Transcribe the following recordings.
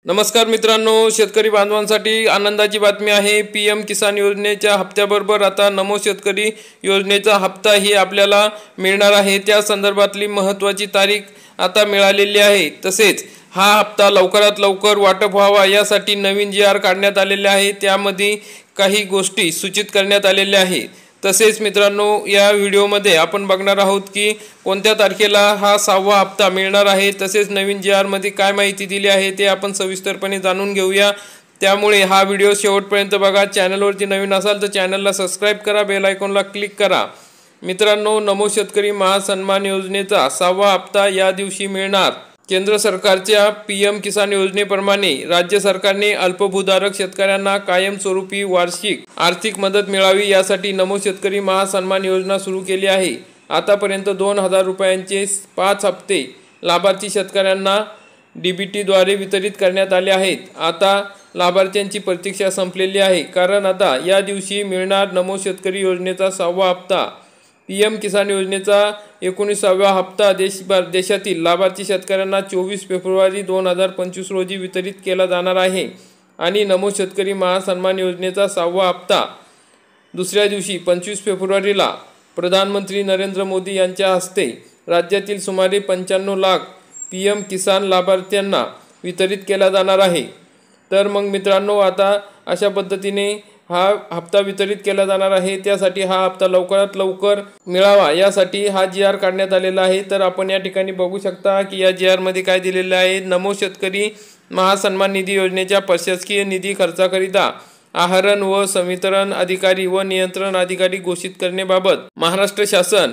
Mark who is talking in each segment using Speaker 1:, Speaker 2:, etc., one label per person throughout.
Speaker 1: नमस्कार मित्रांनो, शेतकरी बांधवांसाठी आनंदाची बातमी आहे। पीएम किसान योजनेच्या हप्त्याबरोबर आता नमो शेतकरी योजनेचा हप्ताही आपल्याला मिळणार आहे। त्या संदर्भातली महत्त्वाची तारीख आता मिळालेली आहे। तसेच हा हप्ता लवकरात लवकर वाटप व्हावा यासाठी नवीन जी.आर. काढण्यात आलेले आहे। त्यामध्ये काही गोष्टी सूचित करण्यात आलेल्या आहेत। तसेच मित्रांनो, या व्हिडिओमध्ये आपण बघणार आहोत की कोणत्या तारखेला हा 6वा हप्ता मिळणार आहे। तसेच नवीन जी.आर. मध्ये काय माहिती दिली आहे ते आपण सविस्तरपणे जाणून घेऊया। त्यामुळे हा व्हिडिओ शेवटपर्यंत बघा। चॅनलवरती नवीन असाल तर चॅनलला सबस्क्राइब करा, बेल आयकॉनला क्लिक करा। मित्रांनो, नमो शेतकरी महासन्मान योजनेचा 6वा हप्ता या दिवशी मिळणार। केंद्र सरकारच्या पीएम किसान योजनेप्रमाणे राज्य सरकारने अल्पभूधारक शेतकऱ्यांना कायमस्वरूपी वार्षिक आर्थिक मदत मिळावी यासाठी नमो शेतकरी महासन्मान योजना सुरू केली आहे। आतापर्यंत 2000 रुपयांचे 5 हप्ते लाभार्थी शेतकऱ्यांना डीबीटीद्वारे वितरित करण्यात आले आहेत। आता लाभार्थ्यांची प्रतीक्षा संपलेली आहे, कारण आता या दिवशी मिळणार नमो शेतकरी योजनेचा 6वा हप्ता। पीएम किसान योजनेचा 19वा हप्ता देशातील लाभार्थी शेतकऱ्यांना 24 फेब्रुवारी 2025 रोजी वितरित केला जाणार आहे आणि नमो शेतकरी महासन्मान योजनेचा 6वा हप्ता दुसऱ्या दिवशी 25 फेब्रुवारीला प्रधानमंत्री नरेंद्र मोदी यांच्या हस्ते राज्यातील सुमारे 95 लाख पीएम किसान लाभार्थ्यांना वितरित केला जाणार आहे। तर मग मित्रांनो, आता अशा पद्धतीने हा हप्ता वितरित केला जाणार आहे। त्यासाठी हा हप्ता लवकरात लवकर मिळावा यासाठी हा जी.आर. काढण्यात आलेला आहे। तर आपण या ठिकाणी बघू शकता की या जी.आर. मध्ये काय दिलेले आहे। नमो शेतकरी महासन्मान निधी योजनेच्या प्रशासकीय निधी खर्चाकरिता आहरण व संवितरण अधिकारी व नियंत्रण अधिकारी घोषित करण्याबाबत महाराष्ट्र शासन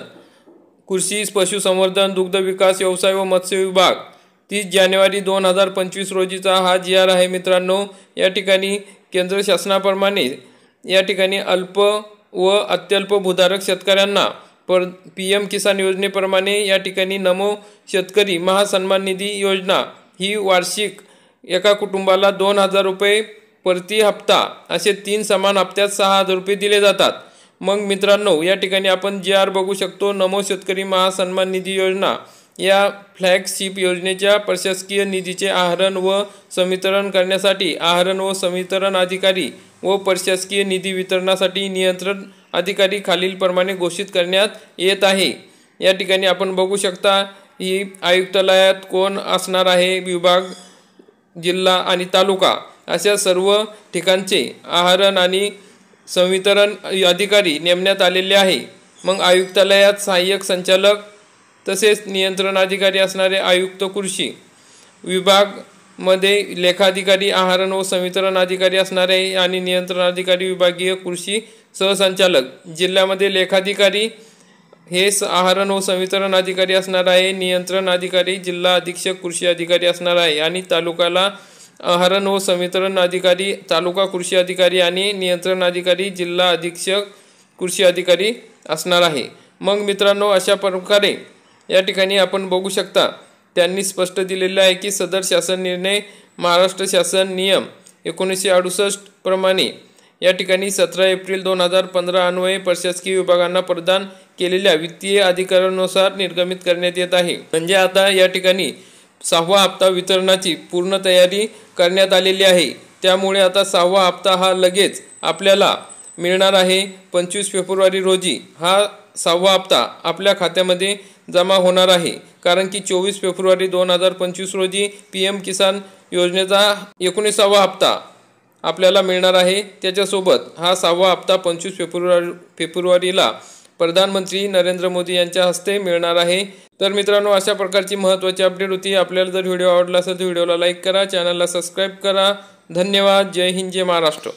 Speaker 1: कृषी, पशुसंवर्धन, दुग्ध विकास, व्यवसाय व मत्स्य विभाग 30 जानेवारी 2025 रोजीचा हा जी.आर. आहे। मित्रांनो, या ठिकाणी केंद्र शासनाप्रमाणे या ठिकाणी अल्प व अत्यल्प भूधारक शेतकऱ्यांना पीएम किसान योजनेप्रमाणे या ठिकाणी नमो शेतकरी महासन्मान निधी योजना ही वार्षिक एका कुटुंबाला 2000 रुपये प्रति हप्ता असे 3 समान हप्त्यात 6000 रुपये दिले जातात। मग मित्रांनो, या ठिकाणी आपण जी.आर. बघू शकतो। नमो शेतकरी महासन्मान निधी योजना या फ्लॅगशिप योजनेच्या प्रशासकीय निधीचे आहरण व संवितरण करण्यासाठी आहरण व संवितरण अधिकारी व प्रशासकीय निधी वितरणासाठी नियंत्रण अधिकारी खालीलप्रमाणे घोषित करण्यात येत आहे। या ठिकाणी आपण बघू शकता ही आयुक्तालयात कोण असणार आहे, विभाग, जिल्हा आणि तालुका अशा सर्व ठिकाणचे आहरण आणि संवितरण अधिकारी नेमण्यात आलेले आहे। मग आयुक्तालयात सहाय्यक संचालक तसेच नियंत्रण अधिकारी असणारे आयुक्त कृषी विभाग मध्ये लेखाधिकारी, आहरण व संवितरण अधिकारी असणारे आणि नियंत्रण अधिकारी विभागीय कृषी सहसंचालक, जिल्ह्यामध्ये लेखाधिकारी हे आहरण व संवितरण अधिकारी असणार आहे, नियंत्रण अधिकारी जिल्हा अधीक्षक कृषी अधिकारी असणार आहे आणि तालुक्याला आहरण व संवितरण अधिकारी तालुका कृषी अधिकारी आणि नियंत्रण अधिकारी जिल्हा अधीक्षक कृषी अधिकारी असणार आहे। मग मित्रांनो, अशा प्रकारे या ठिकाणी आपण बघू शकता त्यांनी स्पष्ट दिलेले आहे की सदर शासन निर्णय महाराष्ट्र शासन नियम 1968 प्रमाणे या ठिकाणी 17 एप्रिल 2015 अन्वये प्रशासकीय विभागांना प्रदान केलेल्या वित्तीय अधिकारानुसार निर्गमित करण्यात येत आहे। म्हणजे आता या ठिकाणी 6वा हप्ता वितरणाची पूर्ण तयारी करण्यात आलेली आहे। त्यामुळे आता 6वा हप्ता हा लगेच आपल्याला मिळणार आहे। 25 फेब्रुवारी रोजी हा 6वा हप्ता आपल्या खात्यामध्ये जमा होणार आहे, कारण की 24 फेब्रुवारी 2025 रोजी पीएम किसान योजनेचा 19वा हप्ता आपल्याला मिळणार आहे। त्याच्यासोबत हा 6वा हप्ता 25 फेब्रुवारीला प्रधानमंत्री नरेंद्र मोदी यांच्या हस्ते मिळणार आहे। तर मित्रांनो, अशा प्रकारची महत्त्वाची अपडेट होती। आपल्याला जर व्हिडिओ आवडला असेल तर व्हिडिओला लाईक करा, चॅनलला सबस्क्राइब करा। धन्यवाद। जय हिंद, जय महाराष्ट्र।